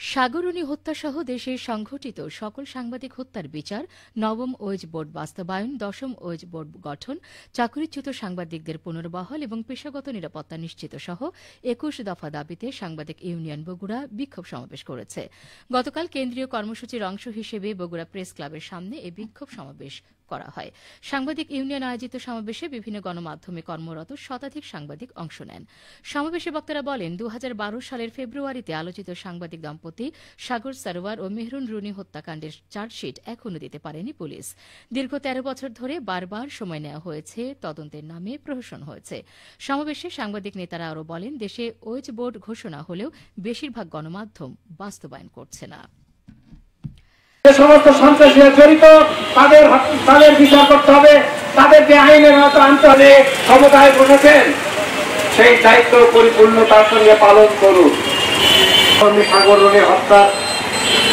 সাগররণী হত্যাসহ দেশে সংঘটিত সকল সাংবাদিক হত্যার বিচার, নবম ওয়েজ বোর্ড বাস্তবায়ন, দশম ওয়েজ বোর্ড গঠন, চাকরিচ্যুত সাংবাদিকদের পুনর্বহাল এবং পেশাগত নিরাপত্তা নিশ্চিত সহ ২১ দফা দাবিতে সাংবাদিক ইউনিয়ন বগুড়া বিক্ষোভ সমাবেশ করেছে। গতকাল কেন্দ্রীয় কর্মসূচির অংশ হিসেবে বগুড়া প্রেস ক্লাবের সামনে এই বিক্ষোভ সমাবেশ করা হয়। সাংবাদিক ইউনিয়ন আয়োজিত সমাবেশে বিভিন্ন গণমাধ্যমে কর্মরত শতাধিক সাংবাদিক অংশ নেন। সমাবেশে বক্তারা বলেন, ২০১২ সালের ফেব্রুয়ারিতে আলোচিত সাংবাদিক দম্পতি সাগর সারোয়ার ও মেহরুন রুনি হত্যাকাণ্ডের চার্জশিট এখনও দিতে পারেনি পুলিশ। দীর্ঘ ১৩ বছর ধরে বারবার সময় নেওয়া হয়েছে, তদন্তের নামে প্রহসন হয়েছে। সমাবেশে সাংবাদিক নেতারা আরও বলেন, দেশে ওয়েজ বোর্ড ঘোষণা হলেও বেশিরভাগ গণমাধ্যম বাস্তবায়ন করছে না। যে সমস্ত সন্ত্রাসীরা জড়িত তাদের বিচার করতে হবে, তাদেরকে আইনের আওতায় আনতে হবে। ক্ষমতায় বসেছেন, সেই দায়িত্ব পরিপূর্ণতার সঙ্গে পালন করুন। সাগররণী হত্যার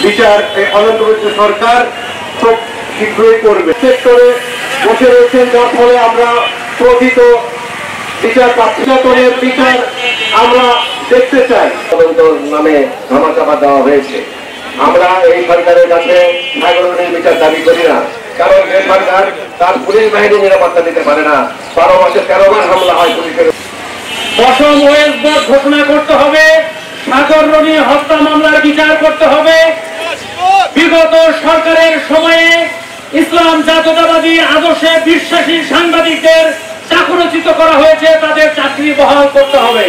বিচার অন্তর্বর্তী সরকার খুব শীঘ্রই করবে। করে বসে রয়েছেন, যার ফলে আমরা প্রকৃত বিচার প্রাপ্তির বিচার আমরা দেখতে চাই। তদন্ত নামে ধামাচাপা দেওয়া হয়েছে। আমরা এই সরকারের কাছে সাগররণীর বিচার দাবি করি না, কারণ এই সরকার তার পুলিশ বাহিনী নিরাপত্তা দিতে পারে না। ১২ মাসে ১৩ বার হামলা হয় পুলিশের। দশম ওয়েজ বোর্ড ঘোষণা করতে হবে, সাগররণী হত্যা মামলার বিচার করতে হবে। বিগত সরকারের সময়ে ইসলাম জাতীয়তাবাদী আদর্শে বিশ্বাসী সাংবাদিকদের চাকরিচ্যুত করা হয়েছে, তাদের চাকরি বহাল করতে হবে।